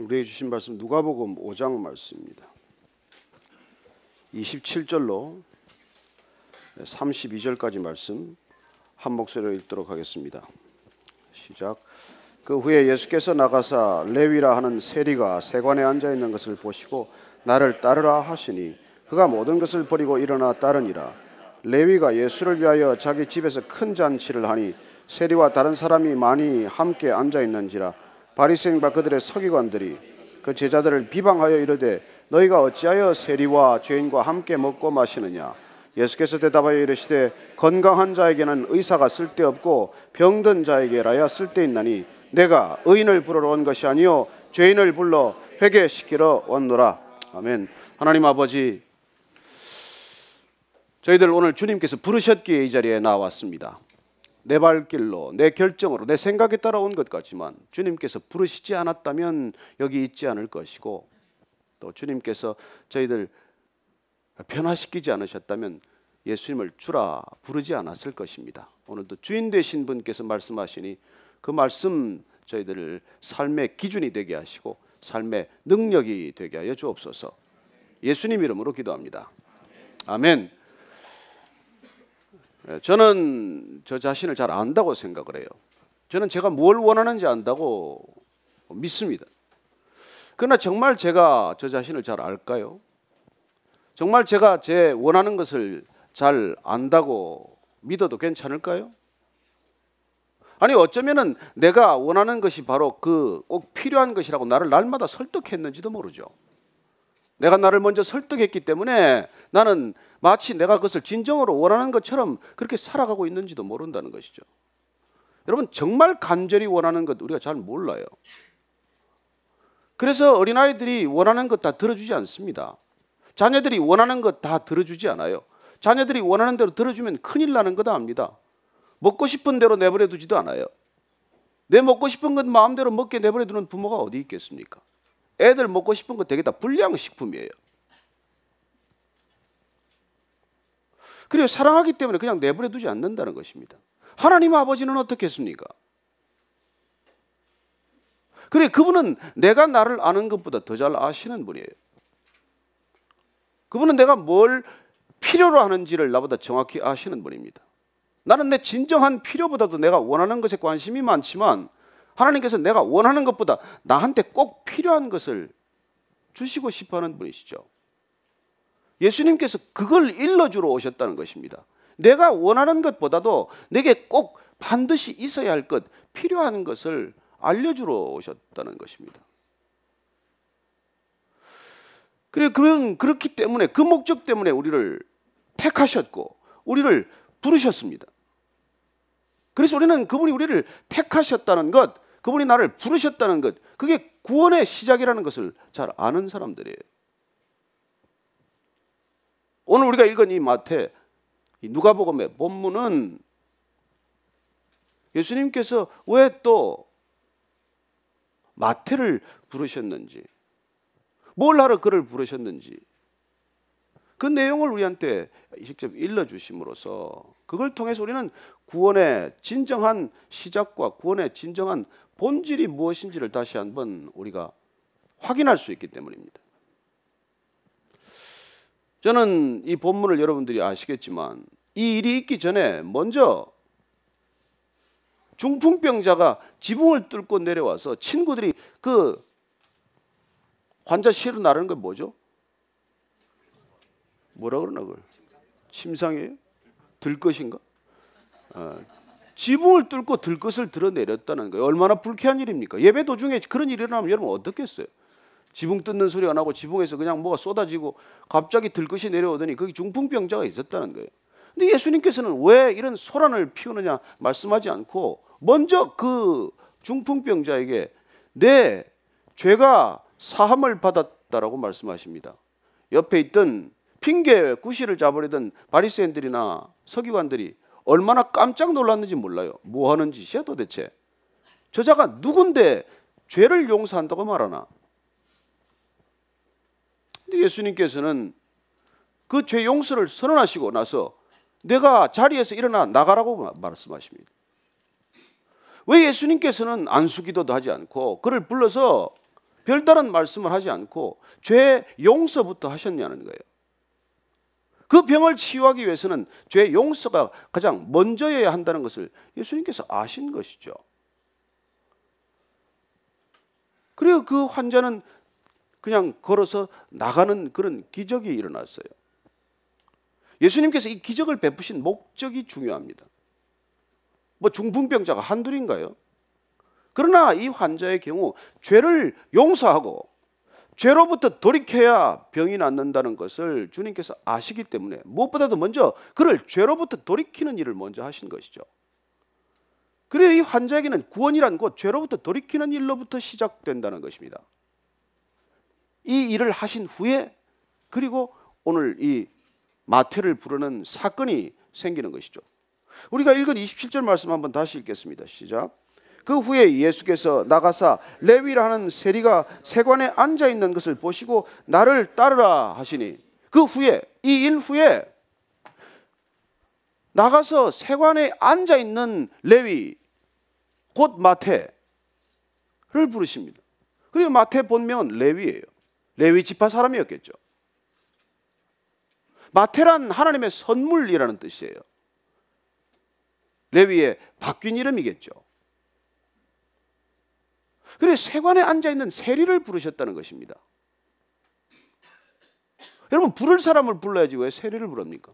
우리에게 주신 말씀 누가복음 5장 말씀입니다. 27절로 32절까지 말씀 한 목소리로 읽도록 하겠습니다. 시작. 그 후에 예수께서 나가사 레위라 하는 세리가 세관에 앉아 있는 것을 보시고 나를 따르라 하시니 그가 모든 것을 버리고 일어나 따르니라. 레위가 예수를 위하여 자기 집에서 큰 잔치를 하니 세리와 다른 사람이 많이 함께 앉아 있는지라. 바리새인과 그들의 서기관들이 그 제자들을 비방하여 이르되 너희가 어찌하여 세리와 죄인과 함께 먹고 마시느냐. 예수께서 대답하여 이르시되 건강한 자에게는 의사가 쓸데없고 병든 자에게라야 쓸데있나니 내가 의인을 부르러 온 것이 아니요 죄인을 불러 회개시키러 왔노라. 아멘. 하나님 아버지, 저희들 오늘 주님께서 부르셨기에 이 자리에 나왔습니다. 내 발길로, 내 결정으로, 내 생각에 따라 온 것 같지만 주님께서 부르시지 않았다면 여기 있지 않을 것이고, 또 주님께서 저희들 변화시키지 않으셨다면 예수님을 주라 부르지 않았을 것입니다. 오늘도 주인 되신 분께서 말씀하시니 그 말씀 저희들을 삶의 기준이 되게 하시고 삶의 능력이 되게 하여 주옵소서. 예수님 이름으로 기도합니다. 아멘. 저는 저 자신을 잘 안다고 생각을 해요. 저는 제가 뭘 원하는지 안다고 믿습니다. 그러나 정말 제가 저 자신을 잘 알까요? 정말 제가 제 원하는 것을 잘 안다고 믿어도 괜찮을까요? 아니 어쩌면은 내가 원하는 것이 바로 그 꼭 필요한 것이라고 나를 날마다 설득했는지도 모르죠. 내가 나를 먼저 설득했기 때문에 나는 마치 내가 그것을 진정으로 원하는 것처럼 그렇게 살아가고 있는지도 모른다는 것이죠. 여러분, 정말 간절히 원하는 것 우리가 잘 몰라요. 그래서 어린아이들이 원하는 것 다 들어주지 않습니다. 자녀들이 원하는 것 다 들어주지 않아요. 자녀들이 원하는 대로 들어주면 큰일 나는 거 다 압니다. 먹고 싶은 대로 내버려 두지도 않아요. 내 먹고 싶은 것 마음대로 먹게 내버려 두는 부모가 어디 있겠습니까? 애들 먹고 싶은 거 되게 다 불량식품이에요. 그리고 사랑하기 때문에 그냥 내버려 두지 않는다는 것입니다. 하나님 아버지는 어떻게 했습니까? 그래, 그분은 내가 나를 아는 것보다 더 잘 아시는 분이에요. 그분은 내가 뭘 필요로 하는지를 나보다 정확히 아시는 분입니다. 나는 내 진정한 필요보다도 내가 원하는 것에 관심이 많지만 하나님께서 내가 원하는 것보다 나한테 꼭 필요한 것을 주시고 싶어하는 분이시죠. 예수님께서 그걸 일러주러 오셨다는 것입니다. 내가 원하는 것보다도 내게 꼭 반드시 있어야 할 것, 필요한 것을 알려주러 오셨다는 것입니다. 그렇기 때문에 그 목적 때문에 우리를 택하셨고 우리를 부르셨습니다. 그래서 우리는 그분이 우리를 택하셨다는 것, 그분이 나를 부르셨다는 것, 그게 구원의 시작이라는 것을 잘 아는 사람들이에요. 오늘 우리가 읽은 이 마태, 이 누가복음의 본문은 예수님께서 왜 또 마태를 부르셨는지, 뭘 하러 그를 부르셨는지 그 내용을 우리한테 직접 일러주심으로써 그걸 통해서 우리는 구원의 진정한 시작과 구원의 진정한 본질이 무엇인지를 다시 한번 우리가 확인할 수 있기 때문입니다. 저는 이 본문을 여러분들이 아시겠지만 이 일이 있기 전에 먼저 중풍병자가 지붕을 뚫고 내려와서 친구들이 그 환자 실어 나르는 건 뭐죠? 뭐라 그러나 그걸? 침상이에요? 들것인가? 지붕을 뚫고 들것을 드러내렸다는 거예요. 얼마나 불쾌한 일입니까? 예배 도중에 그런 일이 일어나면 여러분 어떻겠어요? 지붕 뜯는 소리가 나고 지붕에서 그냥 뭐가 쏟아지고 갑자기 들것이 내려오더니 거기 중풍병자가 있었다는 거예요. 근데 예수님께서는 왜 이런 소란을 피우느냐 말씀하지 않고 먼저 그 중풍병자에게 내 죄가 사함을 받았다라고 말씀하십니다. 옆에 있던 핑계 구실을 잡으려던 바리새인들이나 서기관들이 얼마나 깜짝 놀랐는지 몰라요. 뭐 하는 짓이야 도대체? 저자가 누군데 죄를 용서한다고 말하나? 근데 예수님께서는 그 죄 용서를 선언하시고 나서 내가 자리에서 일어나 나가라고 말씀하십니다. 왜 예수님께서는 안수기도도 하지 않고 그를 불러서 별다른 말씀을 하지 않고 죄 용서부터 하셨냐는 거예요. 그 병을 치유하기 위해서는 죄 용서가 가장 먼저여야 한다는 것을 예수님께서 아신 것이죠. 그리고 그 환자는 그냥 걸어서 나가는 그런 기적이 일어났어요. 예수님께서 이 기적을 베푸신 목적이 중요합니다. 뭐 중풍병자가 한둘인가요? 그러나 이 환자의 경우 죄를 용서하고 죄로부터 돌이켜야 병이 낫는다는 것을 주님께서 아시기 때문에 무엇보다도 먼저 그를 죄로부터 돌이키는 일을 먼저 하신 것이죠. 그래야 이 환자에게는 구원이란 곧 죄로부터 돌이키는 일로부터 시작된다는 것입니다. 이 일을 하신 후에 그리고 오늘 이 마태를 부르는 사건이 생기는 것이죠. 우리가 읽은 27절 말씀 한번 다시 읽겠습니다. 시작. 그 후에 예수께서 나가사 레위라 하는 세리가 세관에 앉아 있는 것을 보시고 나를 따르라 하시니, 그 후에, 이 일 후에 나가서 세관에 앉아 있는 레위 곧 마태를 부르십니다. 그리고 마태 본명은 레위예요. 레위 지파 사람이었겠죠. 마태란 하나님의 선물이라는 뜻이에요. 레위의 바뀐 이름이겠죠. 그래서 세관에 앉아있는 세리를 부르셨다는 것입니다. 여러분, 부를 사람을 불러야지 왜 세리를 부릅니까?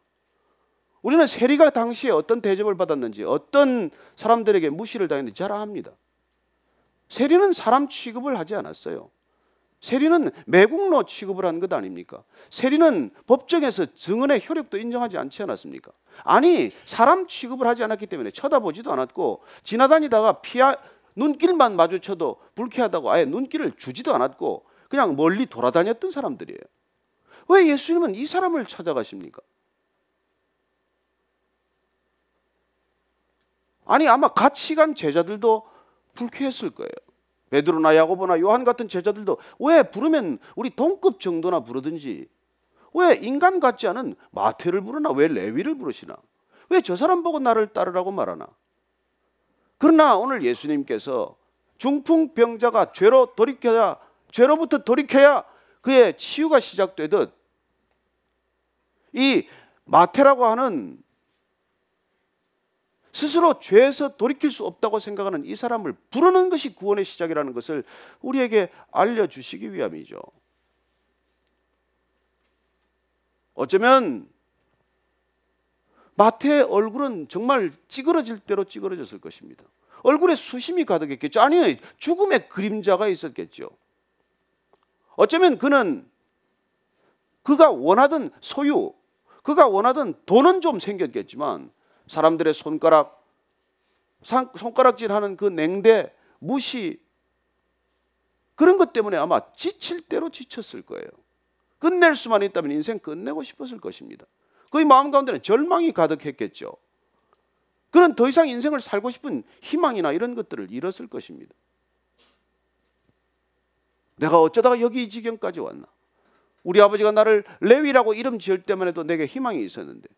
우리는 세리가 당시에 어떤 대접을 받았는지, 어떤 사람들에게 무시를 당했는지 잘 압니다. 세리는 사람 취급을 하지 않았어요. 세리는 매국노 취급을 한 것 아닙니까? 세리는 법정에서 증언의 효력도 인정하지 않지 않았습니까? 아니, 사람 취급을 하지 않았기 때문에 쳐다보지도 않았고, 지나다니다가 눈길만 마주쳐도 불쾌하다고 아예 눈길을 주지도 않았고 그냥 멀리 돌아다녔던 사람들이에요. 왜 예수님은 이 사람을 찾아가십니까? 아니, 아마 같이 간 제자들도 불쾌했을 거예요. 베드로나 야고보나 요한 같은 제자들도 왜 부르면 우리 동급 정도나 부르든지 왜 인간 같지 않은 마태를 부르나, 왜 레위를 부르시나, 왜 저 사람 보고 나를 따르라고 말하나. 그러나 오늘 예수님께서 중풍병자가 죄로부터 돌이켜야 그의 치유가 시작되듯 이 마태라고 하는 스스로 죄에서 돌이킬 수 없다고 생각하는 이 사람을 부르는 것이 구원의 시작이라는 것을 우리에게 알려주시기 위함이죠. 어쩌면 마태의 얼굴은 정말 찌그러질 대로 찌그러졌을 것입니다. 얼굴에 수심이 가득했겠죠. 아니, 죽음의 그림자가 있었겠죠. 어쩌면 그는 그가 원하던 소유, 그가 원하던 돈은 좀 생겼겠지만 사람들의 손가락질하는 그 냉대, 무시, 그런 것 때문에 아마 지칠 대로 지쳤을 거예요. 끝낼 수만 있다면 인생 끝내고 싶었을 것입니다. 그의 마음 가운데는 절망이 가득했겠죠. 그는 더 이상 인생을 살고 싶은 희망이나 이런 것들을 잃었을 것입니다. 내가 어쩌다가 여기 이 지경까지 왔나? 우리 아버지가 나를 레위라고 이름 지을 때만 해도 내게 희망이 있었는데,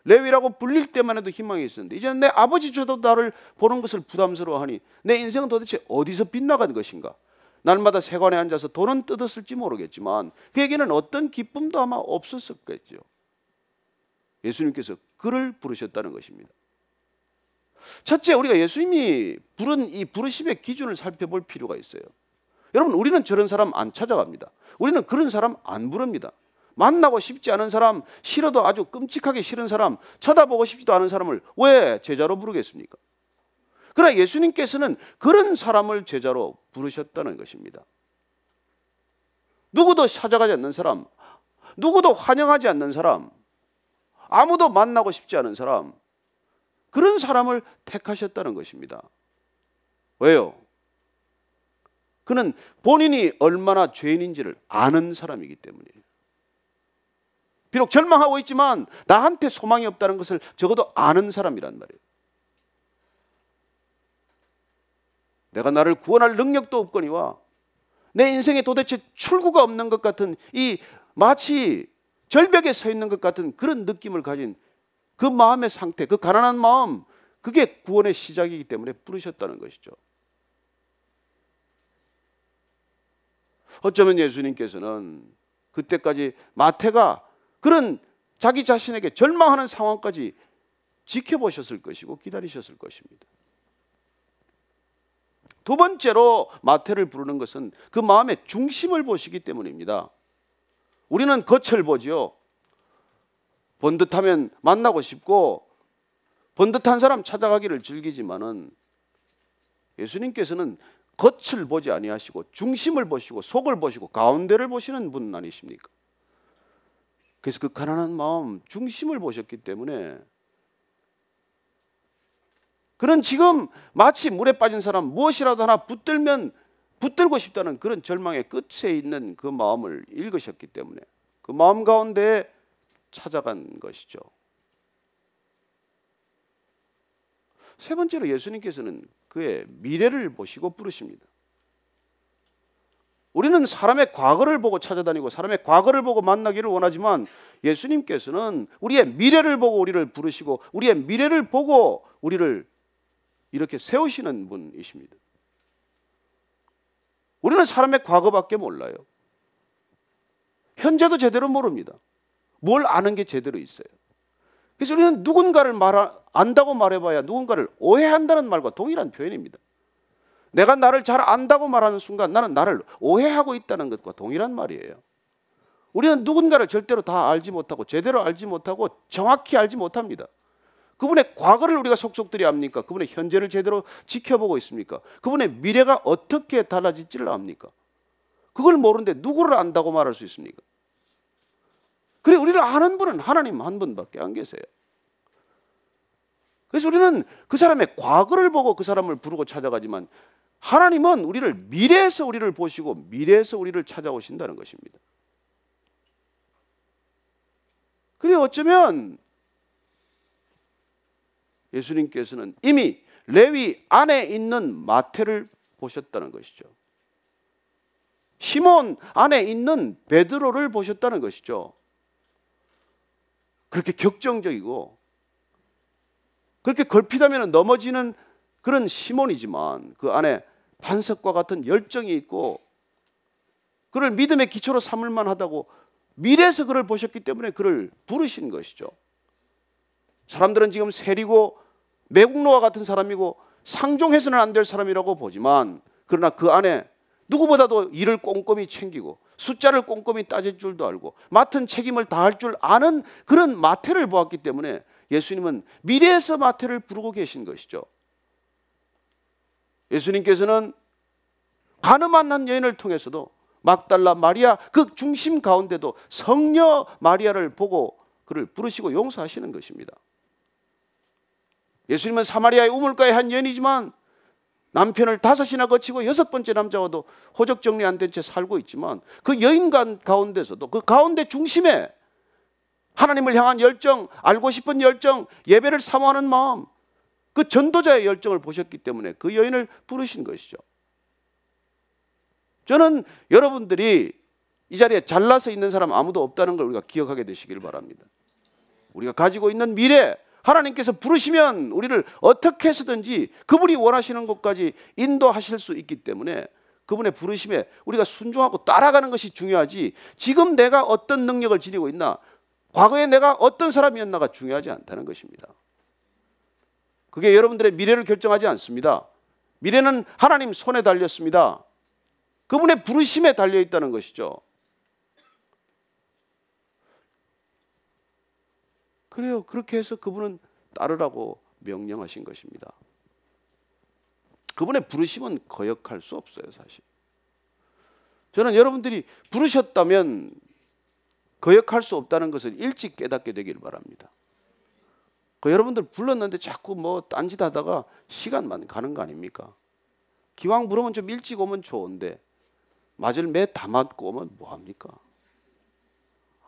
레위라고 불릴 때만 해도 희망이 있었는데, 이제는 내 아버지조차도 나를 보는 것을 부담스러워하니 내 인생은 도대체 어디서 빗나간 것인가? 날마다 세관에 앉아서 돈은 뜯었을지 모르겠지만 그에게는 어떤 기쁨도 아마 없었겠죠. 예수님께서 그를 부르셨다는 것입니다. 첫째, 우리가 예수님이 부른 이 부르심의 기준을 살펴볼 필요가 있어요. 여러분, 우리는 저런 사람 안 찾아갑니다. 우리는 그런 사람 안 부릅니다. 만나고 싶지 않은 사람, 싫어도 아주 끔찍하게 싫은 사람, 쳐다보고 싶지도 않은 사람을 왜 제자로 부르겠습니까? 그러나 예수님께서는 그런 사람을 제자로 부르셨다는 것입니다. 누구도 찾아가지 않는 사람, 누구도 환영하지 않는 사람, 아무도 만나고 싶지 않은 사람, 그런 사람을 택하셨다는 것입니다. 왜요? 그는 본인이 얼마나 죄인인지를 아는 사람이기 때문이에요. 비록 절망하고 있지만 나한테 소망이 없다는 것을 적어도 아는 사람이란 말이에요. 내가 나를 구원할 능력도 없거니와 내 인생에 도대체 출구가 없는 것 같은, 이 마치 절벽에 서 있는 것 같은 그런 느낌을 가진 그 마음의 상태, 그 가난한 마음, 그게 구원의 시작이기 때문에 부르셨다는 것이죠. 어쩌면 예수님께서는 그때까지 마태가 그런 자기 자신에게 절망하는 상황까지 지켜보셨을 것이고 기다리셨을 것입니다. 두 번째로 마태를 부르는 것은 그 마음의 중심을 보시기 때문입니다. 우리는 겉을 보지요. 번듯하면 만나고 싶고 번듯한 사람 찾아가기를 즐기지만은 예수님께서는 겉을 보지 아니하시고 중심을 보시고 속을 보시고 가운데를 보시는 분 아니십니까? 그래서 그 가난한 마음 중심을 보셨기 때문에 그는 지금 마치 물에 빠진 사람 무엇이라도 하나 붙들고 싶다는 그런 절망의 끝에 있는 그 마음을 읽으셨기 때문에 그 마음 가운데 찾아간 것이죠. 세 번째로 예수님께서는 그의 미래를 보시고 부르십니다. 우리는 사람의 과거를 보고 찾아다니고 사람의 과거를 보고 만나기를 원하지만 예수님께서는 우리의 미래를 보고 우리를 부르시고 우리의 미래를 보고 우리를 이렇게 세우시는 분이십니다. 우리는 사람의 과거밖에 몰라요. 현재도 제대로 모릅니다. 뭘 아는 게 제대로 있어요. 그래서 우리는 누군가를 안다고 말해봐야 누군가를 오해한다는 말과 동일한 표현입니다. 내가 나를 잘 안다고 말하는 순간 나는 나를 오해하고 있다는 것과 동일한 말이에요. 우리는 누군가를 절대로 다 알지 못하고 제대로 알지 못하고 정확히 알지 못합니다. 그분의 과거를 우리가 속속들이 압니까? 그분의 현재를 제대로 지켜보고 있습니까? 그분의 미래가 어떻게 달라질지를 압니까? 그걸 모르는데 누구를 안다고 말할 수 있습니까? 그래, 우리를 아는 분은 하나님 한 분밖에 안 계세요. 그래서 우리는 그 사람의 과거를 보고 그 사람을 부르고 찾아가지만 하나님은 우리를 미래에서 우리를 보시고 미래에서 우리를 찾아오신다는 것입니다. 그래, 어쩌면 예수님께서는 이미 레위 안에 있는 마태를 보셨다는 것이죠. 시몬 안에 있는 베드로를 보셨다는 것이죠. 그렇게 격정적이고 그렇게 걸핏하면 넘어지는 그런 시몬이지만 그 안에 반석과 같은 열정이 있고 그를 믿음의 기초로 삼을 만하다고 미래에서 그를 보셨기 때문에 그를 부르신 것이죠. 사람들은 지금 세리고 매국노와 같은 사람이고 상종해서는 안 될 사람이라고 보지만 그러나 그 안에 누구보다도 일을 꼼꼼히 챙기고 숫자를 꼼꼼히 따질 줄도 알고 맡은 책임을 다할 줄 아는 그런 마태를 보았기 때문에 예수님은 미래에서 마태를 부르고 계신 것이죠. 예수님께서는 가늠한 한 여인을 통해서도 막달라 마리아 그 중심 가운데도 성녀 마리아를 보고 그를 부르시고 용서하시는 것입니다. 예수님은 사마리아의 우물가의 한 여인이지만 남편을 5이나 거치고 6번째 남자와도 호적 정리 안 된 채 살고 있지만 그 여인 가운데서도 그 가운데 중심에 하나님을 향한 열정, 알고 싶은 열정, 예배를 사모하는 마음, 그 전도자의 열정을 보셨기 때문에 그 여인을 부르신 것이죠. 저는 여러분들이 이 자리에 잘나서 있는 사람 아무도 없다는 걸 우리가 기억하게 되시길 바랍니다. 우리가 가지고 있는 미래, 하나님께서 부르시면 우리를 어떻게 해서든지 그분이 원하시는 곳까지 인도하실 수 있기 때문에 그분의 부르심에 우리가 순종하고 따라가는 것이 중요하지 지금 내가 어떤 능력을 지니고 있나 과거에 내가 어떤 사람이었나가 중요하지 않다는 것입니다. 그게 여러분들의 미래를 결정하지 않습니다. 미래는 하나님 손에 달렸습니다. 그분의 부르심에 달려있다는 것이죠. 그래요. 그렇게 해서 그분은 따르라고 명령하신 것입니다. 그분의 부르심은 거역할 수 없어요, 사실. 저는 여러분들이 부르셨다면 거역할 수 없다는 것을 일찍 깨닫게 되기를 바랍니다. 여러분들 불렀는데 자꾸 뭐 딴짓 하다가 시간만 가는 거 아닙니까? 기왕 부르면 좀 일찍 오면 좋은데 맞을 매 다 맞고 오면 뭐합니까?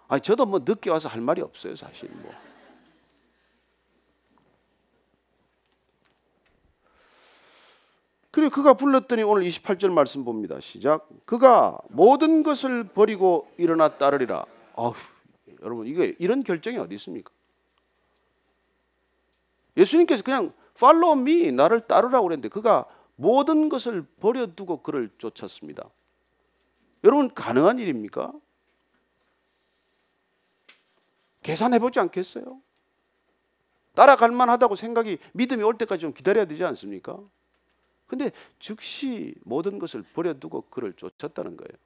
아니 저도 뭐 늦게 와서 할 말이 없어요, 사실 뭐. 그리고 그가 불렀더니 오늘 28절 말씀 봅니다. 시작. 그가 모든 것을 버리고 일어나 따르리라. 아휴, 여러분 이게 이런 결정이 어디 있습니까? 예수님께서 그냥 follow me, 나를 따르라고 그랬는데 그가 모든 것을 버려두고 그를 쫓았습니다. 여러분 가능한 일입니까? 계산해보지 않겠어요? 따라갈 만하다고 생각이 믿음이 올 때까지 좀 기다려야 되지 않습니까? 근데 즉시 모든 것을 버려두고 그를 쫓았다는 거예요.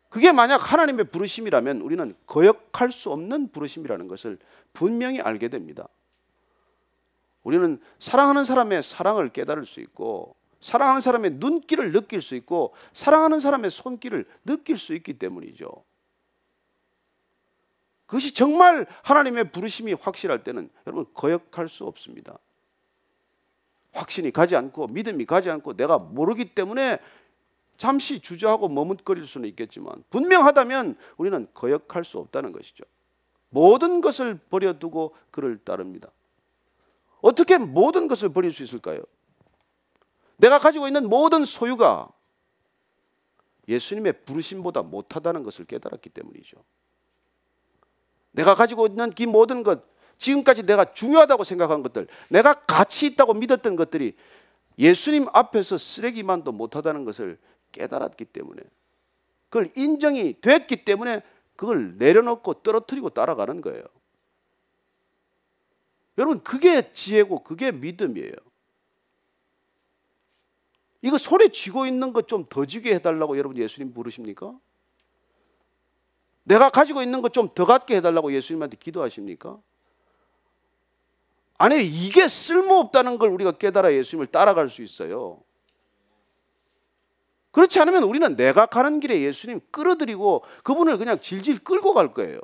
그게 만약 하나님의 부르심이라면 우리는 거역할 수 없는 부르심이라는 것을 분명히 알게 됩니다. 우리는 사랑하는 사람의 사랑을 깨달을 수 있고, 사랑하는 사람의 눈길을 느낄 수 있고, 사랑하는 사람의 손길을 느낄 수 있기 때문이죠. 그것이 정말 하나님의 부르심이 확실할 때는 여러분 거역할 수 없습니다. 확신이 가지 않고 믿음이 가지 않고 내가 모르기 때문에 잠시 주저하고 머뭇거릴 수는 있겠지만 분명하다면 우리는 거역할 수 없다는 것이죠. 모든 것을 버려두고 그를 따릅니다. 어떻게 모든 것을 버릴 수 있을까요? 내가 가지고 있는 모든 소유가 예수님의 부르심보다 못하다는 것을 깨달았기 때문이죠. 내가 가지고 있는 이 모든 것, 지금까지 내가 중요하다고 생각한 것들, 내가 가치 있다고 믿었던 것들이 예수님 앞에서 쓰레기만도 못하다는 것을 깨달았기 때문에, 그걸 인정이 됐기 때문에 그걸 내려놓고 떨어뜨리고 따라가는 거예요. 여러분 그게 지혜고 그게 믿음이에요. 이거 소리 쥐고 있는 것 좀 더 쥐게 해달라고 여러분 예수님 부르십니까? 내가 가지고 있는 것 좀 더 갖게 해달라고 예수님한테 기도하십니까? 아니, 이게 쓸모없다는 걸 우리가 깨달아 예수님을 따라갈 수 있어요. 그렇지 않으면 우리는 내가 가는 길에 예수님 끌어들이고 그분을 그냥 질질 끌고 갈 거예요.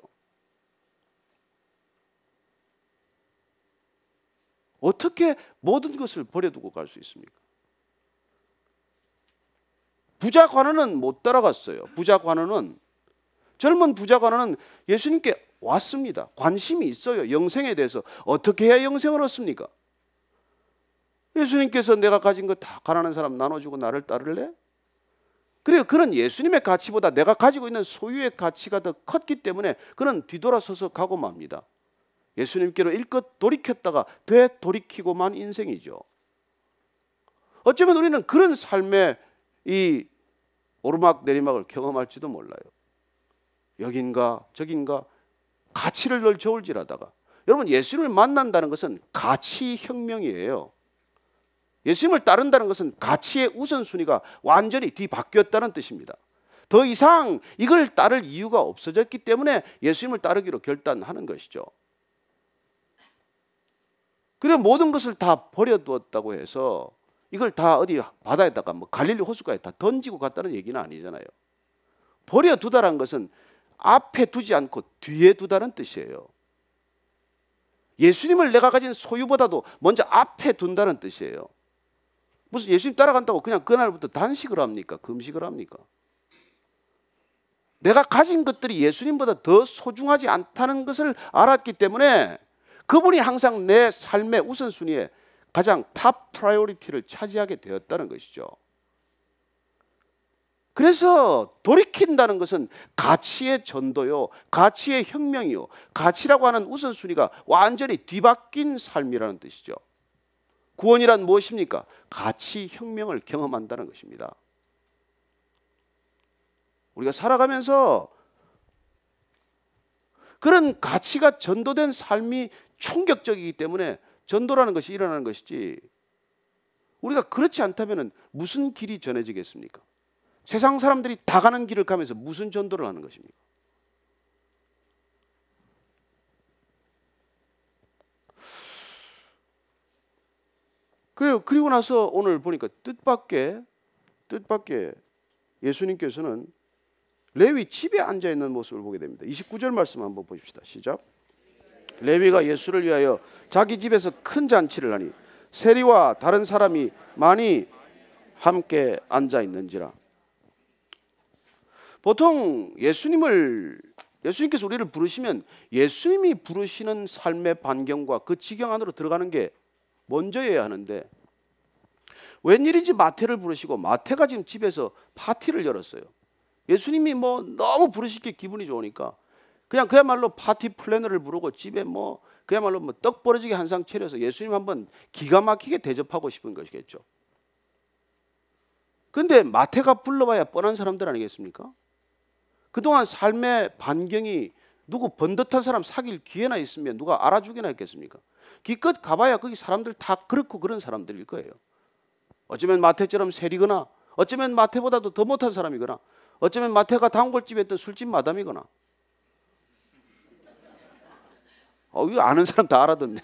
어떻게 모든 것을 버려두고 갈 수 있습니까? 부자 관원은 못 따라갔어요. 부자 관원은, 젊은 부자 관원은 예수님께 왔습니다. 관심이 있어요. 영생에 대해서. 어떻게 해야 영생을 얻습니까? 예수님께서 내가 가진 거 다 가난한 사람 나눠주고 나를 따를래? 그래요. 그는 예수님의 가치보다 내가 가지고 있는 소유의 가치가 더 컸기 때문에 그는 뒤돌아서서 가고 맙니다. 예수님께로 일껏 돌이켰다가 되돌이키고만 인생이죠. 어쩌면 우리는 그런 삶의 이 오르막 내리막을 경험할지도 몰라요. 여긴가 저긴가 가치를 늘 저울질하다가, 여러분 예수님을 만난다는 것은 가치 혁명이에요. 예수님을 따른다는 것은 가치의 우선순위가 완전히 뒤바뀌었다는 뜻입니다. 더 이상 이걸 따를 이유가 없어졌기 때문에 예수님을 따르기로 결단하는 것이죠. 그래 모든 것을 다 버려두었다고 해서 이걸 다 어디 바다에다가 뭐 갈릴리 호숫가에 다 던지고 갔다는 얘기는 아니잖아요. 버려두다라는 것은 앞에 두지 않고 뒤에 두다는 뜻이에요. 예수님을 내가 가진 소유보다도 먼저 앞에 둔다는 뜻이에요. 무슨 예수님 따라간다고 그냥 그날부터 단식을 합니까? 금식을 합니까? 내가 가진 것들이 예수님보다 더 소중하지 않다는 것을 알았기 때문에 그분이 항상 내 삶의 우선순위에 가장 탑 프라이오리티를 차지하게 되었다는 것이죠. 그래서 돌이킨다는 것은 가치의 전도요, 가치의 혁명이요, 가치라고 하는 우선순위가 완전히 뒤바뀐 삶이라는 뜻이죠. 구원이란 무엇입니까? 가치 혁명을 경험한다는 것입니다. 우리가 살아가면서 그런 가치가 전도된 삶이 충격적이기 때문에 전도라는 것이 일어나는 것이지, 우리가 그렇지 않다면 무슨 길이 전해지겠습니까? 세상 사람들이 다 가는 길을 가면서 무슨 전도를 하는 것입니까? 그리고 나서 오늘 보니까 뜻밖의 예수님께서는 레위 집에 앉아 있는 모습을 보게 됩니다. 29절 말씀 한번 보십시다. 시작. 레위가 예수를 위하여 자기 집에서 큰 잔치를 하니 세리와 다른 사람이 많이 함께 앉아 있는지라. 보통 예수님께서 우리를 부르시면 예수님이 부르시는 삶의 반경과 그 지경 안으로 들어가는 게 먼저여야 하는데, 웬일인지 마태를 부르시고 마태가 지금 집에서 파티를 열었어요. 예수님이 뭐 너무 부르시기에 기분이 좋으니까 그냥 그야말로 파티 플래너를 부르고 집에 뭐 그야말로 뭐 떡 벌어지게 한 상 차려서 예수님 한번 기가 막히게 대접하고 싶은 것이겠죠. 근데 마태가 불러봐야 뻔한 사람들 아니겠습니까? 그동안 삶의 반경이 누구 번듯한 사람 사귈 기회나 있으면 누가 알아주기나 했겠습니까? 기껏 가봐야 거기 사람들 다 그렇고 그런 사람들일 거예요. 어쩌면 마태처럼 세리거나, 어쩌면 마태보다도 더 못한 사람이거나, 어쩌면 마태가 단골집에 있던 술집 마담이거나. 이거 아는 사람 다 알아듣네.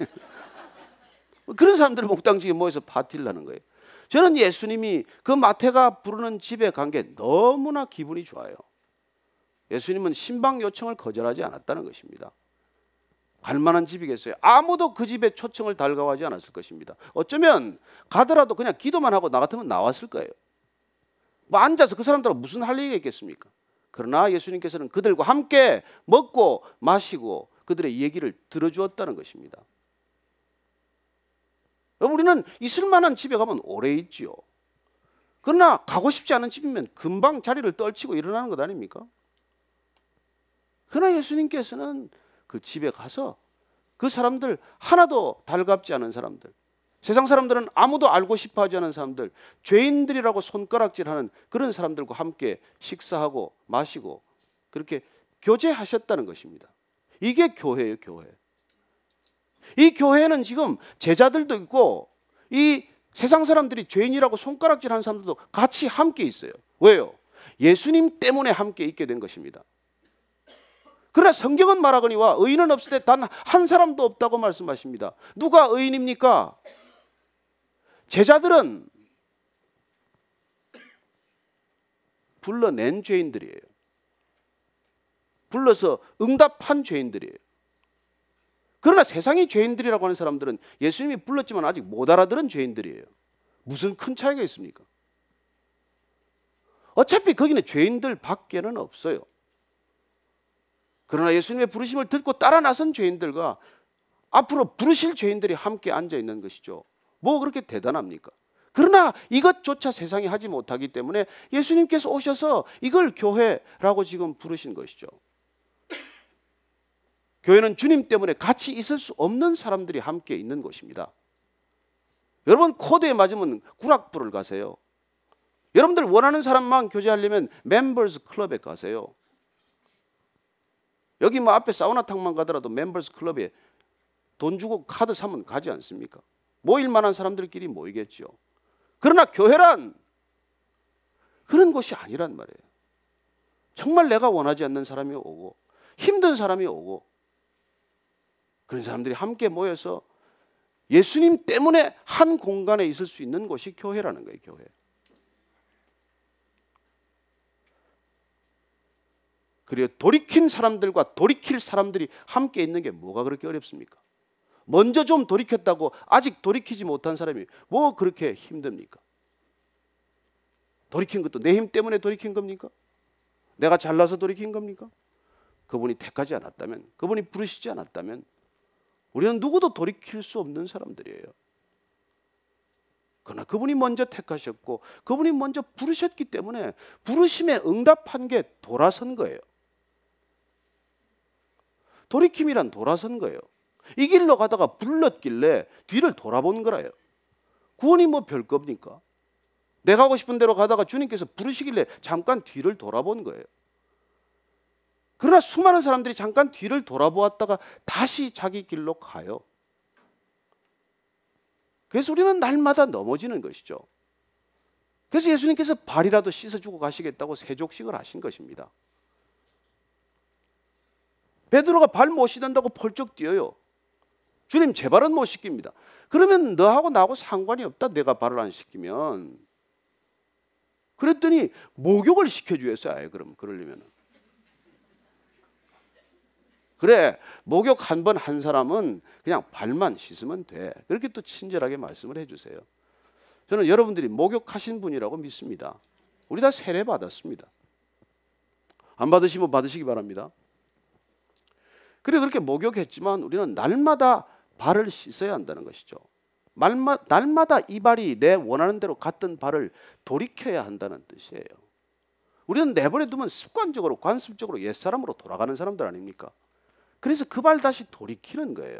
그런 사람들 몽땅지게 모여서 파티를 하는 거예요. 저는 예수님이 그 마태가 부르는 집에 간 게 너무나 기분이 좋아요. 예수님은 신방 요청을 거절하지 않았다는 것입니다. 갈만한 집이겠어요? 아무도 그 집에 초청을 달가워하지 않았을 것입니다. 어쩌면 가더라도 그냥 기도만 하고 나 같으면 나왔을 거예요. 뭐 앉아서 그 사람들하고 무슨 할 얘기가 있겠습니까? 그러나 예수님께서는 그들과 함께 먹고 마시고 그들의 얘기를 들어주었다는 것입니다. 우리는 있을 만한 집에 가면 오래 있지요. 그러나 가고 싶지 않은 집이면 금방 자리를 떨치고 일어나는 것 아닙니까? 그러나 예수님께서는 그 집에 가서 그 사람들, 하나도 달갑지 않은 사람들, 세상 사람들은 아무도 알고 싶어 하지 않은 사람들, 죄인들이라고 손가락질하는 그런 사람들과 함께 식사하고 마시고 그렇게 교제하셨다는 것입니다. 이게 교회예요, 교회. 이 교회는 지금 제자들도 있고 이 세상 사람들이 죄인이라고 손가락질하는 사람들도 같이 함께 있어요. 왜요? 예수님 때문에 함께 있게 된 것입니다. 그러나 성경은 말하거니와 의인은 없을 때 단 한 사람도 없다고 말씀하십니다. 누가 의인입니까? 제자들은 불러낸 죄인들이에요. 불러서 응답한 죄인들이에요. 그러나 세상의 죄인들이라고 하는 사람들은 예수님이 불렀지만 아직 못 알아들은 죄인들이에요. 무슨 큰 차이가 있습니까? 어차피 거기는 죄인들 밖에는 없어요. 그러나 예수님의 부르심을 듣고 따라 나선 죄인들과 앞으로 부르실 죄인들이 함께 앉아 있는 것이죠. 뭐 그렇게 대단합니까? 그러나 이것조차 세상이 하지 못하기 때문에 예수님께서 오셔서 이걸 교회라고 지금 부르신 것이죠. 교회는 주님 때문에 같이 있을 수 없는 사람들이 함께 있는 곳입니다. 여러분 코드에 맞으면 구락부를 가세요. 여러분들 원하는 사람만 교제하려면 멤버스 클럽에 가세요. 여기 뭐 앞에 사우나탕만 가더라도 멤버스 클럽에 돈 주고 카드 사면 가지 않습니까? 모일 만한 사람들끼리 모이겠죠. 그러나 교회란 그런 곳이 아니란 말이에요. 정말 내가 원하지 않는 사람이 오고 힘든 사람이 오고 그런 사람들이 함께 모여서 예수님 때문에 한 공간에 있을 수 있는 곳이 교회라는 거예요. 교회. 그리고 돌이킨 사람들과 돌이킬 사람들이 함께 있는 게 뭐가 그렇게 어렵습니까? 먼저 좀 돌이켰다고 아직 돌이키지 못한 사람이 뭐 그렇게 힘듭니까? 돌이킨 것도 내 힘 때문에 돌이킨 겁니까? 내가 잘나서 돌이킨 겁니까? 그분이 택하지 않았다면, 그분이 부르시지 않았다면 우리는 누구도 돌이킬 수 없는 사람들이에요. 그러나 그분이 먼저 택하셨고 그분이 먼저 부르셨기 때문에 부르심에 응답한 게 돌아선 거예요. 돌이킴이란 돌아선 거예요. 이 길로 가다가 불렀길래 뒤를 돌아본 거라요. 구원이 뭐 별겁니까? 내가 가고 싶은 대로 가다가 주님께서 부르시길래 잠깐 뒤를 돌아본 거예요. 그러나 수많은 사람들이 잠깐 뒤를 돌아보았다가 다시 자기 길로 가요. 그래서 우리는 날마다 넘어지는 것이죠. 그래서 예수님께서 발이라도 씻어주고 가시겠다고 세족식을 하신 것입니다. 베드로가 발 못 씻는다고 펄쩍 뛰어요. 주님 제 발은 못 씻깁니다. 그러면 너하고 나하고 상관이 없다. 내가 발을 안 씻기면. 그랬더니 목욕을 시켜주겠어요. 아예 그럼 그러려면. 그래 목욕 한 번 한 사람은 그냥 발만 씻으면 돼. 그렇게 또 친절하게 말씀을 해주세요. 저는 여러분들이 목욕하신 분이라고 믿습니다. 우리 다 세례 받았습니다. 안 받으시면 받으시기 바랍니다. 그래 그렇게 목욕했지만 우리는 날마다 발을 씻어야 한다는 것이죠. 날마다 이 발이 내 원하는 대로 갔던 발을 돌이켜야 한다는 뜻이에요. 우리는 내버려 두면 습관적으로 관습적으로 옛사람으로 돌아가는 사람들 아닙니까? 그래서 그 발 다시 돌이키는 거예요.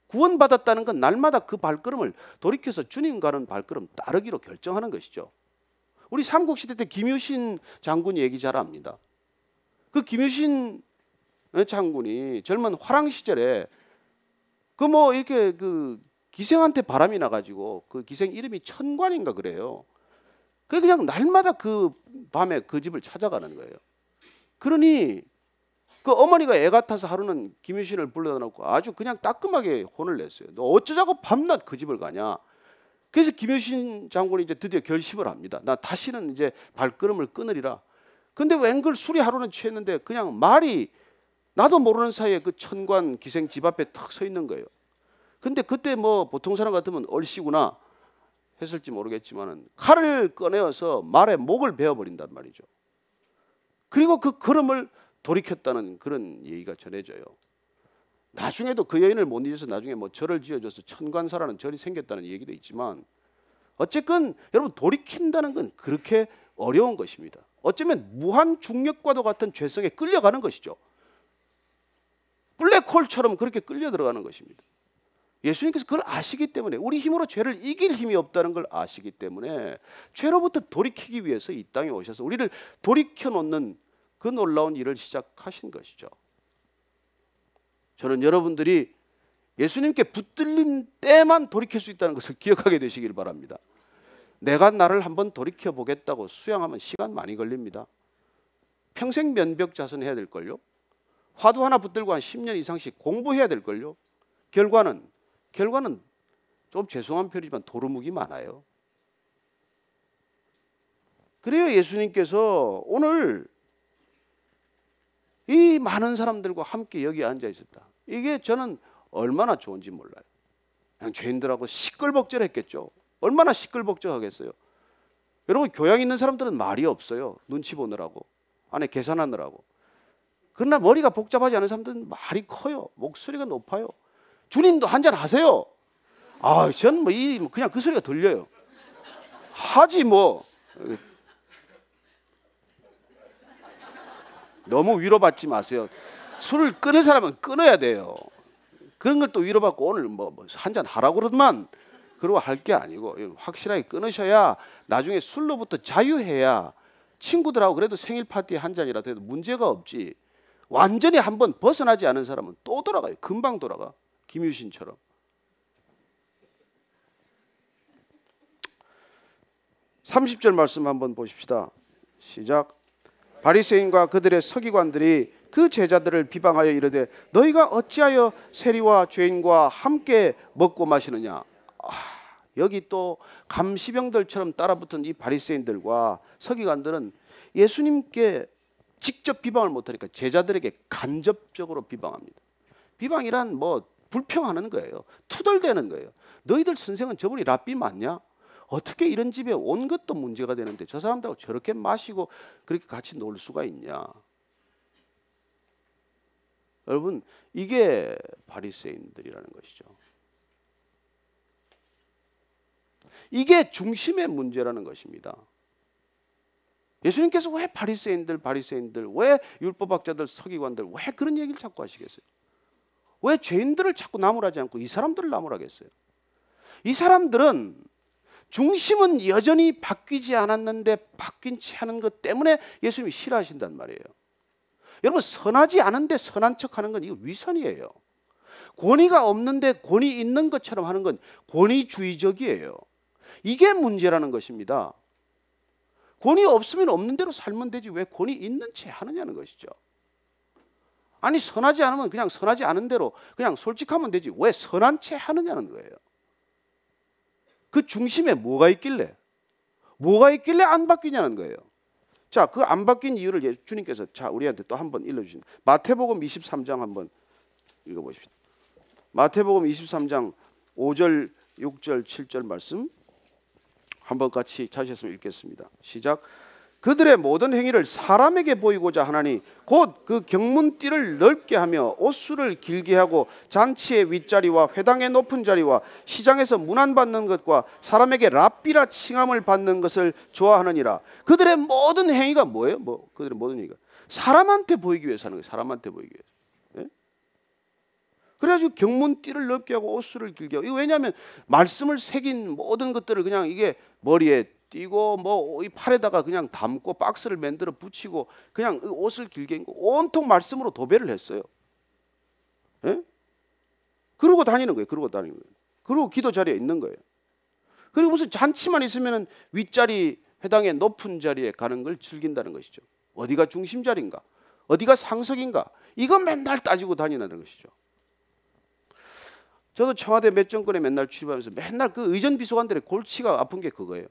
구원받았다는 건 날마다 그 발걸음을 돌이켜서 주님 가는 발걸음 따르기로 결정하는 것이죠. 우리 삼국시대 때 김유신 장군 얘기 잘 압니다. 그 김유신 장군이 젊은 화랑 시절에 그 뭐 이렇게 그 기생한테 바람이 나가지고 그 기생 이름이 천관인가 그래요. 그 그냥 날마다 그 밤에 그 집을 찾아가는 거예요. 그러니 그 어머니가 애 같아서 하루는 김유신을 불러다 놓고 아주 그냥 따끔하게 혼을 냈어요. 너 어쩌자고 밤낮 그 집을 가냐. 그래서 김유신 장군이 이제 드디어 결심을 합니다. 나 다시는 이제 발걸음을 끊으리라. 근데 웬걸 술이 하루는 취했는데 그냥 말이 나도 모르는 사이에 그 천관 기생 집 앞에 탁 서 있는 거예요. 근데 그때 뭐 보통 사람 같으면 얼씨구나 했을지 모르겠지만은 칼을 꺼내어서 말의 목을 베어버린단 말이죠. 그리고 그 걸음을 돌이켰다는 그런 얘기가 전해져요. 나중에도 그 여인을 못 잊어서 나중에 뭐 절을 지어줘서 천관사라는 절이 생겼다는 얘기도 있지만 어쨌건 여러분 돌이킨다는 건 그렇게 어려운 것입니다. 어쩌면 무한 중력과도 같은 죄성에 끌려가는 것이죠. 블랙홀처럼 그렇게 끌려 들어가는 것입니다. 예수님께서 그걸 아시기 때문에 우리 힘으로 죄를 이길 힘이 없다는 걸 아시기 때문에 죄로부터 돌이키기 위해서 이 땅에 오셔서 우리를 돌이켜 놓는 그 놀라운 일을 시작하신 것이죠. 저는 여러분들이 예수님께 붙들린 때만 돌이킬 수 있다는 것을 기억하게 되시길 바랍니다. 내가 나를 한번 돌이켜 보겠다고 수양하면 시간 많이 걸립니다. 평생 면벽자선해야 될걸요. 화두 하나 붙들고 한 10년 이상씩 공부해야 될걸요. 결과는 좀 죄송한 편이지만 도루묵이 많아요. 그래요. 예수님께서 오늘 이 많은 사람들과 함께 여기 앉아 있었다. 이게 저는 얼마나 좋은지 몰라요. 그냥 죄인들하고 시끌벅적했겠죠. 얼마나 시끌벅적하겠어요. 여러분 교양 있는 사람들은 말이 없어요. 눈치 보느라고 안에 계산하느라고. 그러나 머리가 복잡하지 않은 사람들은 말이 커요. 목소리가 높아요. 주님도 한잔 하세요. 저는 뭐 그냥 그 소리가 들려요. 하지 뭐. 너무 위로받지 마세요. 술을 끊을 사람은 끊어야 돼요. 그런 걸 또 위로받고 오늘 뭐 한잔 하라고 그러더만 그러고 할 게 아니고 확실하게 끊으셔야 나중에 술로부터 자유해야 친구들하고 그래도 생일 파티에 한 잔이라도 해도 문제가 없지. 완전히 한번 벗어나지 않은 사람은 또 돌아가요. 금방 돌아가. 김유신처럼. (30절) 말씀 한번 보십시다. 시작. 바리새인과 그들의 서기관들이 그 제자들을 비방하여 이르되 너희가 어찌하여 세리와 죄인과 함께 먹고 마시느냐. 여기 또 감시병들처럼 따라붙은 이 바리새인들과 서기관들은 예수님께 직접 비방을 못하니까 제자들에게 간접적으로 비방합니다. 비방이란 뭐 불평하는 거예요. 투덜대는 거예요. 너희들 선생은 저분이 랍비 맞냐? 어떻게 이런 집에 온 것도 문제가 되는데 저 사람들하고 저렇게 마시고 그렇게 같이 놀 수가 있냐? 여러분 이게 바리새인들이라는 것이죠. 이게 중심의 문제라는 것입니다. 예수님께서 왜 바리새인들 왜 율법학자들 서기관들 왜 그런 얘기를 자꾸 하시겠어요? 왜 죄인들을 자꾸 나무라지 않고 이 사람들을 나무라겠어요? 이 사람들은 중심은 여전히 바뀌지 않았는데 바뀐 채 하는 것 때문에 예수님이 싫어하신단 말이에요. 여러분 선하지 않은데 선한 척하는 건 이거 위선이에요. 권위가 없는데 권위 있는 것처럼 하는 건 권위주의적이에요. 이게 문제라는 것입니다. 권위 없으면 없는 대로 살면 되지 왜 권위 있는 채 하느냐는 것이죠. 아니 선하지 않으면 그냥 선하지 않은 대로 그냥 솔직하면 되지 왜 선한 채 하느냐는 거예요. 그 중심에 뭐가 있길래 안 바뀌냐는 거예요. 자, 그 안 바뀐 이유를 주님께서 우리한테 또 한번 일러주신 마태복음 23장 한번 읽어보십시오. 마태복음 23장 5절, 6절, 7절 말씀 한번 같이 찾으셨으면 읽겠습니다. 시작. 그들의 모든 행위를 사람에게 보이고자 하나니 곧 그 경문띠를 넓게 하며 옷수를 길게 하고 잔치의 윗자리와 회당의 높은 자리와 시장에서 문안받는 것과 사람에게 랍비라 칭함을 받는 것을 좋아하느니라. 그들의 모든 행위가 뭐예요? 그들의 모든 행위가 사람한테 보이기 위해서 하는 거예요. 사람한테 보이기 위해서. 예? 그래가지고 경문띠를 넓게 하고 옷수를 길게 하고. 이거 왜냐하면 말씀을 새긴 모든 것들을 그냥 이게 머리에 띄고 뭐 이 팔에다가 그냥 담고 박스를 만들어 붙이고 그냥 옷을 길게 입고 온통 말씀으로 도배를 했어요. 예? 그러고 다니는 거예요. 그러고 다니는 거예요. 그리고 기도 자리에 있는 거예요. 그리고 무슨 잔치만 있으면 윗자리 회당의 높은 자리에 가는 걸 즐긴다는 것이죠. 어디가 중심 자리인가? 어디가 상석인가? 이거 맨날 따지고 다니는 것이죠. 저도 청와대 몇 정권에 맨날 출입하면서 맨날 그 의전 비서관들의 골치가 아픈 게 그거예요.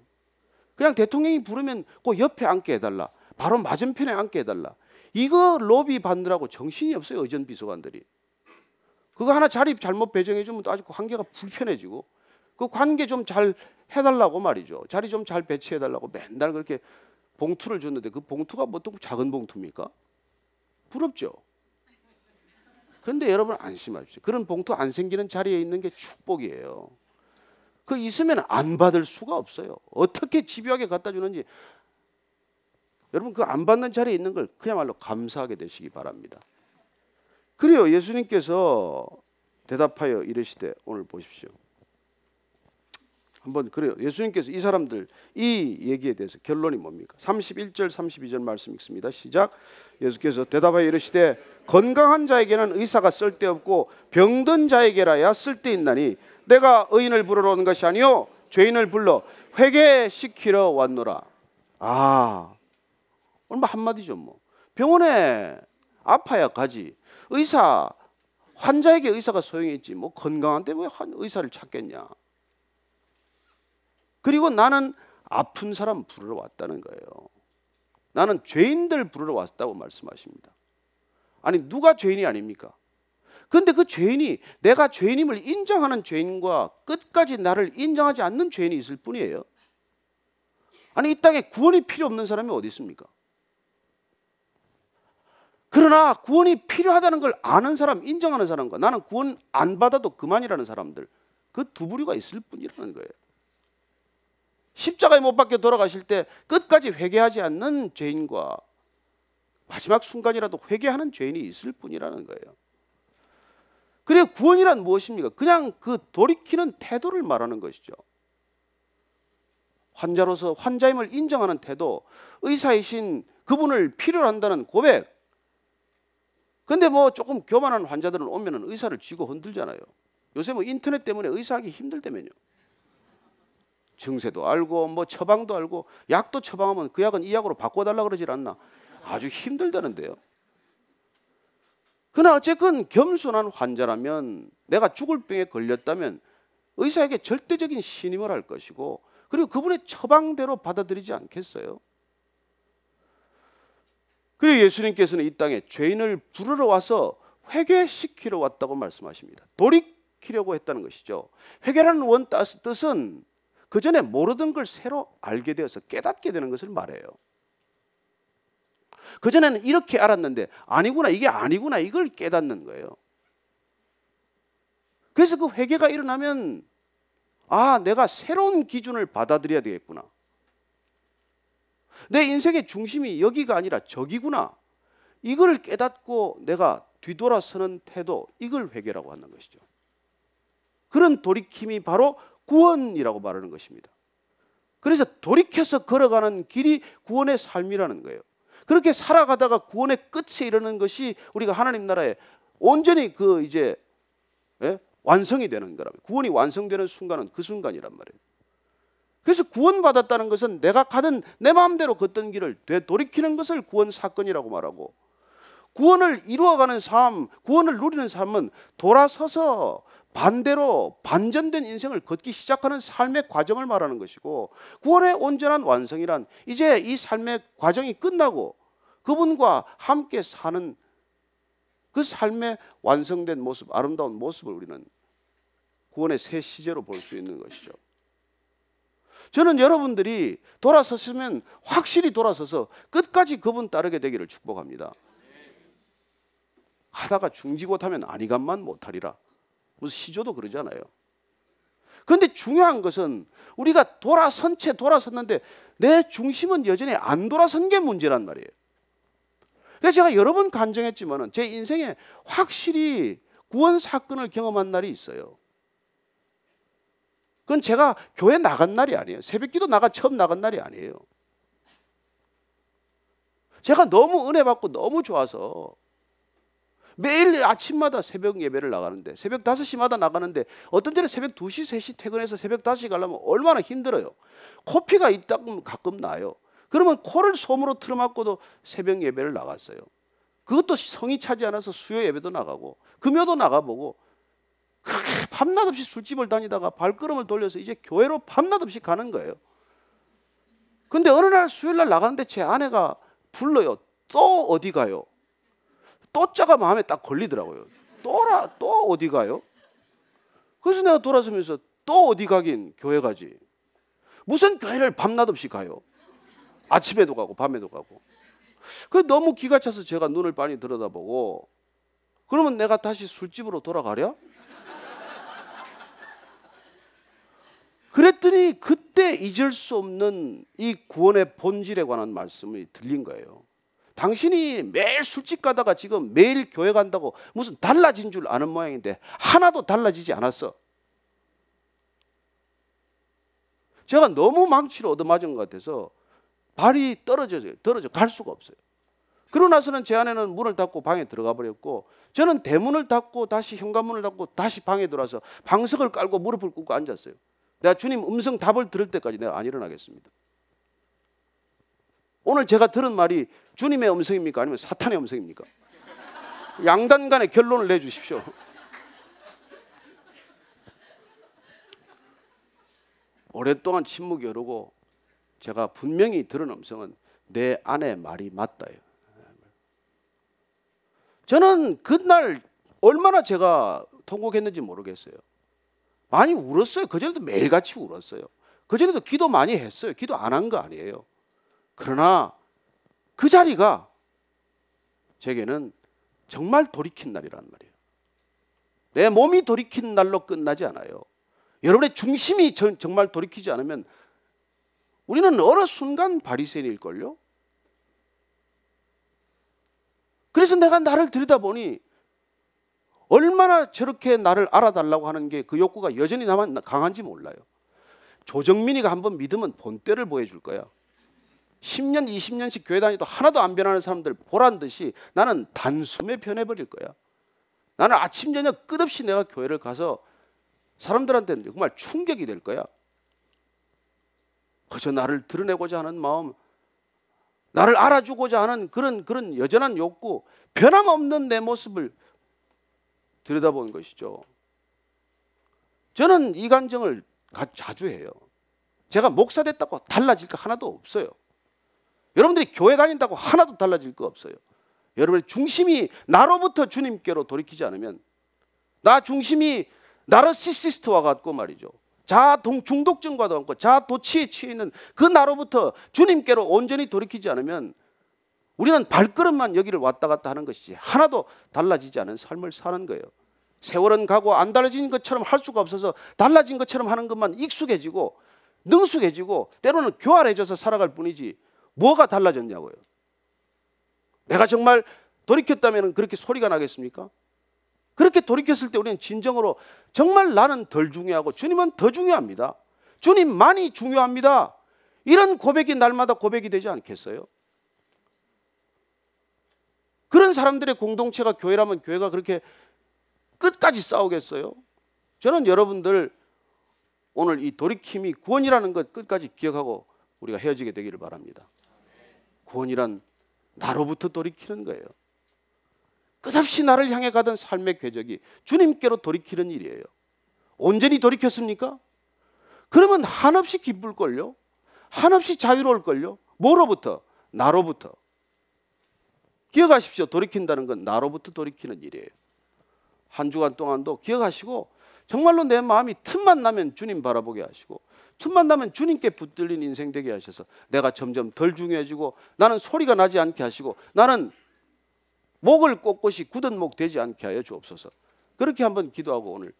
그냥 대통령이 부르면 그 옆에 앉게 해달라. 바로 맞은편에 앉게 해달라. 이거 로비 받느라고 정신이 없어요. 의전 비서관들이. 그거 하나 자리 잘못 배정해주면 또 아주 관계가 불편해지고 그 관계 좀 잘 해달라고 말이죠. 자리 좀 잘 배치해달라고 맨날 그렇게 봉투를 줬는데 그 봉투가 보통 작은 봉투입니까? 부럽죠. 그런데 여러분 안심하십시오. 그런 봉투 안 생기는 자리에 있는 게 축복이에요. 그 있으면 안 받을 수가 없어요. 어떻게 집요하게 갖다 주는지 여러분 그 안 받는 자리에 있는 걸 그야말로 감사하게 되시기 바랍니다. 그래요. 예수님께서 대답하여 이르시되 오늘 보십시오. 한번 그래요. 예수님께서 이 사람들 이 얘기에 대해서 결론이 뭡니까? 31절 32절 말씀 읽습니다. 시작. 예수께서 대답하여 이르시되 건강한 자에게는 의사가 쓸데없고 병든 자에게라야 쓸데있나니 내가 의인을 부르러 온 것이 아니요 죄인을 불러 회개시키러 왔노라. 아, 얼마 한마디죠 뭐. 병원에 아파야 가지. 환자에게 의사가 소용이 있지. 뭐 건강한데 왜 의사를 찾겠냐. 그리고 나는 아픈 사람 부르러 왔다는 거예요. 나는 죄인들 부르러 왔다고 말씀하십니다. 아니 누가 죄인이 아닙니까? 그런데 그 죄인이 내가 죄인임을 인정하는 죄인과 끝까지 나를 인정하지 않는 죄인이 있을 뿐이에요. 아니 이 땅에 구원이 필요 없는 사람이 어디 있습니까? 그러나 구원이 필요하다는 걸 아는 사람, 인정하는 사람과 나는 구원 안 받아도 그만이라는 사람들, 그 두 부류가 있을 뿐이라는 거예요. 십자가에 못 박혀 돌아가실 때 끝까지 회개하지 않는 죄인과 마지막 순간이라도 회개하는 죄인이 있을 뿐이라는 거예요. 그래요. 구원이란 무엇입니까? 그냥 그 돌이키는 태도를 말하는 것이죠. 환자로서 환자임을 인정하는 태도, 의사이신 그분을 필요로 한다는 고백. 근데 뭐 조금 교만한 환자들은 오면은 의사를 쥐고 흔들잖아요. 요새 뭐 인터넷 때문에 의사하기 힘들다면요. 증세도 알고 뭐 처방도 알고 약도 처방하면 그 약은 이 약으로 바꿔달라 그러질 않나. 아주 힘들다는데요. 그러나 어쨌건 겸손한 환자라면 내가 죽을 병에 걸렸다면 의사에게 절대적인 신임을 할 것이고 그리고 그분의 처방대로 받아들이지 않겠어요? 그리고 예수님께서는 이 땅에 죄인을 부르러 와서 회개시키러 왔다고 말씀하십니다. 돌이키려고 했다는 것이죠. 회개라는 원 뜻은 그 전에 모르던 걸 새로 알게 되어서 깨닫게 되는 것을 말해요. 그전에는 이렇게 알았는데 아니구나, 이게 아니구나, 이걸 깨닫는 거예요. 그래서 그 회개가 일어나면 아, 내가 새로운 기준을 받아들여야 되겠구나. 내 인생의 중심이 여기가 아니라 저기구나. 이걸 깨닫고 내가 뒤돌아서는 태도, 이걸 회개라고 하는 것이죠. 그런 돌이킴이 바로 구원이라고 말하는 것입니다. 그래서 돌이켜서 걸어가는 길이 구원의 삶이라는 거예요. 그렇게 살아가다가 구원의 끝에 이르는 것이 우리가 하나님 나라에 온전히 그 이제 완성이 되는 거라면, 구원이 완성되는 순간은 그 순간이란 말이에요. 그래서 구원받았다는 것은 내가 가던 내 마음대로 걷던 길을 되돌이키는 것을 구원 사건이라고 말하고, 구원을 이루어가는 삶, 구원을 누리는 삶은 돌아서서 반대로 반전된 인생을 걷기 시작하는 삶의 과정을 말하는 것이고, 구원의 온전한 완성이란 이제 이 삶의 과정이 끝나고 그분과 함께 사는 그 삶의 완성된 모습, 아름다운 모습을 우리는 구원의 새 시제로 볼 수 있는 것이죠. 저는 여러분들이 돌아섰으면 확실히 돌아서서 끝까지 그분 따르게 되기를 축복합니다. 하다가 중지못하면 아니간만 못하리라. 무슨 시조도 그러잖아요. 그런데 중요한 것은 우리가 돌아선 채 돌아섰는데 내 중심은 여전히 안 돌아선 게 문제란 말이에요. 그래서 제가 여러 번 간증했지만 제 인생에 확실히 구원 사건을 경험한 날이 있어요. 그건 제가 교회 나간 날이 아니에요. 새벽기도 처음 나간 날이 아니에요. 제가 너무 은혜 받고 너무 좋아서 매일 아침마다 새벽 예배를 나가는데, 새벽 5시마다 나가는데, 어떤 때는 새벽 2시, 3시 퇴근해서 새벽 5시 가려면 얼마나 힘들어요. 코피가 있다면 가끔 나요. 그러면 코를 솜으로 틀어막고도 새벽 예배를 나갔어요. 그것도 성이 차지 않아서 수요 예배도 나가고 금요도 나가보고, 그렇게 밤낮 없이 술집을 다니다가 발걸음을 돌려서 이제 교회로 밤낮 없이 가는 거예요. 근데 어느 날 수요일 날 나가는데 제 아내가 불러요. 또 어디 가요? 또 자가 마음에 딱 걸리더라고요. 또 어디 가요? 그래서 내가 돌아서면서 또 어디 가긴 교회 가지. 무슨 교회를 밤낮 없이 가요? 아침에도 가고 밤에도 가고. 그 너무 기가 차서 제가 눈을 빤히 들여다보고, 그러면 내가 다시 술집으로 돌아가랴? 그랬더니 그때 잊을 수 없는 이 구원의 본질에 관한 말씀이 들린 거예요. 당신이 매일 술집 가다가 지금 매일 교회 간다고 무슨 달라진 줄 아는 모양인데 하나도 달라지지 않았어. 제가 너무 망치를 얻어맞은 것 같아서 발이 떨어져 갈 수가 없어요. 그러고 나서는 제 아내는 문을 닫고 방에 들어가 버렸고, 저는 대문을 닫고 다시 현관문을 닫고 다시 방에 들어와서 방석을 깔고 무릎을 꿇고 앉았어요. 내가 주님 음성 답을 들을 때까지 내가 안 일어나겠습니다. 오늘 제가 들은 말이 주님의 음성입니까? 아니면 사탄의 음성입니까? 양단 간의 결론을 내주십시오. 오랫동안 침묵이 흐르고 제가 분명히 들은 음성은 내 아내 말이 맞다예요. 저는 그날 얼마나 제가 통곡했는지 모르겠어요. 많이 울었어요. 그전에도 매일같이 울었어요. 그전에도 기도 많이 했어요. 기도 안 한 거 아니에요. 그러나 그 자리가 제게는 정말 돌이킨 날이란 말이에요. 내 몸이 돌이킨 날로 끝나지 않아요. 여러분의 중심이 정말 돌이키지 않으면 우리는 어느 순간 바리새인일걸요. 그래서 내가 나를 들여다보니 얼마나 저렇게 나를 알아달라고 하는 게 그 욕구가 여전히 강한지 몰라요. 조정민이가 한번 믿으면 본때를 보여줄 거야. 10년, 20년씩 교회 다니도 하나도 안 변하는 사람들 보란 듯이 나는 단숨에 변해버릴 거야. 나는 아침 저녁 끝없이 내가 교회를 가서 사람들한테는 정말 충격이 될 거야. 그저 나를 드러내고자 하는 마음, 나를 알아주고자 하는 그런 여전한 욕구, 변함없는 내 모습을 들여다보는 것이죠. 저는 이 간증을 자주 해요. 제가 목사 됐다고 달라질 거 하나도 없어요. 여러분들이 교회 다닌다고 하나도 달라질 거 없어요. 여러분의 중심이 나로부터 주님께로 돌이키지 않으면, 나 중심이 나르시시스트와 같고 말이죠. 자아 중독증과도 같고 자아 도취에 취해 있는 그 나로부터 주님께로 온전히 돌이키지 않으면 우리는 발걸음만 여기를 왔다 갔다 하는 것이지 하나도 달라지지 않은 삶을 사는 거예요. 세월은 가고 안 달라진 것처럼 할 수가 없어서 달라진 것처럼 하는 것만 익숙해지고 능숙해지고 때로는 교활해져서 살아갈 뿐이지 뭐가 달라졌냐고요. 내가 정말 돌이켰다면 그렇게 소리가 나겠습니까? 그렇게 돌이켰을 때 우리는 진정으로 정말 나는 덜 중요하고 주님은 더 중요합니다. 주님만이 중요합니다. 이런 고백이 날마다 고백이 되지 않겠어요? 그런 사람들의 공동체가 교회라면 교회가 그렇게 끝까지 싸우겠어요? 저는 여러분들 오늘 이 돌이킴이 구원이라는 것 끝까지 기억하고 우리가 헤어지게 되기를 바랍니다. 구원이란 나로부터 돌이키는 거예요. 끝없이 나를 향해 가던 삶의 궤적이 주님께로 돌이키는 일이에요. 온전히 돌이켰습니까? 그러면 한없이 기쁠걸요? 한없이 자유로울걸요? 뭐로부터? 나로부터. 기억하십시오. 돌이킨다는 건 나로부터 돌이키는 일이에요. 한 주간 동안도 기억하시고 정말로 내 마음이 틈만 나면 주님 바라보게 하시고 틈만 나면 주님께 붙들린 인생 되게 하셔서 내가 점점 덜 중요해지고 나는 소리가 나지 않게 하시고 나는 목을 꼿꼿이 굳은 목 되지 않게 하여 주옵소서. 그렇게 한번 기도하고 오늘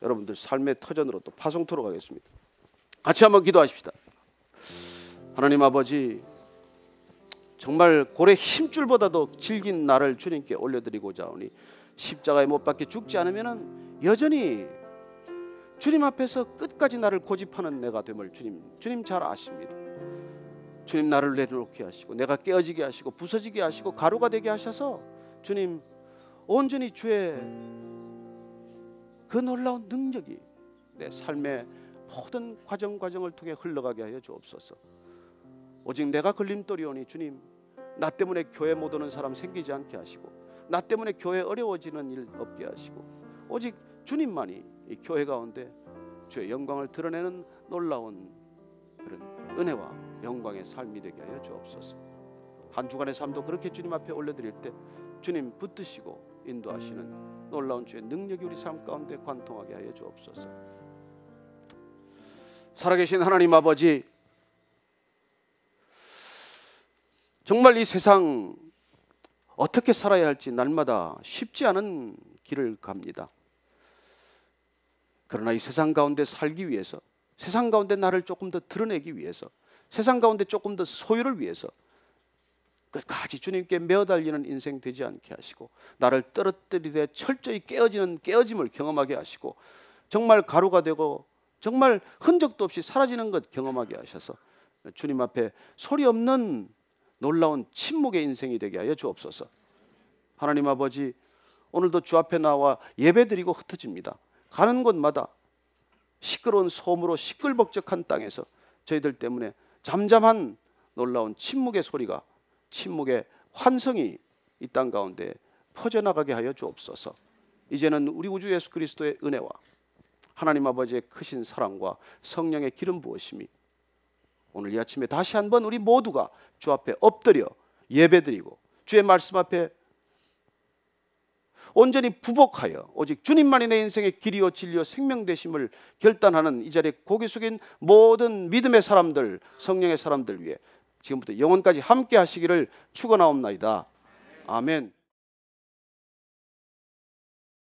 여러분들 삶의 터전으로 또 파송토록 하겠습니다. 같이 한번 기도하십시다. 하나님 아버지, 정말 고래 힘줄보다도 질긴 나를 주님께 올려드리고자 하오니 십자가에 못 박혀 죽지 않으면 여전히 주님 앞에서 끝까지 나를 고집하는 내가 됨을 주님 잘 아십니다. 주님 나를 내려놓게 하시고 내가 깨어지게 하시고 부서지게 하시고 가루가 되게 하셔서 주님 온전히 주의 그 놀라운 능력이 내 삶의 모든 과정을 통해 흘러가게 하여 주옵소서. 오직 내가 걸림돌이오니 주님 나 때문에 교회 못 오는 사람 생기지 않게 하시고 나 때문에 교회 어려워지는 일 없게 하시고 오직 주님만이 이 교회 가운데 주의 영광을 드러내는 놀라운 그런 은혜와 영광의 삶이 되게 하여 주옵소서. 한 주간의 삶도 그렇게 주님 앞에 올려드릴 때 주님 붙드시고 인도하시는 놀라운 주의 능력이 우리 삶 가운데 관통하게 하여 주옵소서. 살아계신 하나님 아버지, 정말 이 세상 어떻게 살아야 할지 날마다 쉽지 않은 길을 갑니다. 그러나 이 세상 가운데 살기 위해서, 세상 가운데 나를 조금 더 드러내기 위해서, 세상 가운데 조금 더 소유를 위해서 끝까지 주님께 매어 달리는 인생 되지 않게 하시고 나를 떨어뜨리되 철저히 깨어짐을 경험하게 하시고 정말 가루가 되고 정말 흔적도 없이 사라지는 것 경험하게 하셔서 주님 앞에 소리 없는 놀라운 침묵의 인생이 되게 하여 주옵소서. 하나님 아버지, 오늘도 주 앞에 나와 예배드리고 흩어집니다. 가는 곳마다 시끄러운 소음으로 시끌벅적한 땅에서 저희들 때문에 잠잠한 놀라운 침묵의 소리가, 침묵의 환성이 이 땅 가운데 퍼져나가게 하여 주옵소서. 이제는 우리 우주 예수 그리스도의 은혜와 하나님 아버지의 크신 사랑과 성령의 기름 부으심이 오늘 이 아침에 다시 한번 우리 모두가 주 앞에 엎드려 예배드리고 주의 말씀 앞에 온전히 부복하여 오직 주님만이 내 인생의 길이요 진리요 생명 되심을 결단하는 이 자리에 고개 숙인 모든 믿음의 사람들, 성령의 사람들 위해 지금부터 영원까지 함께 하시기를 축원하옵나이다. 아멘.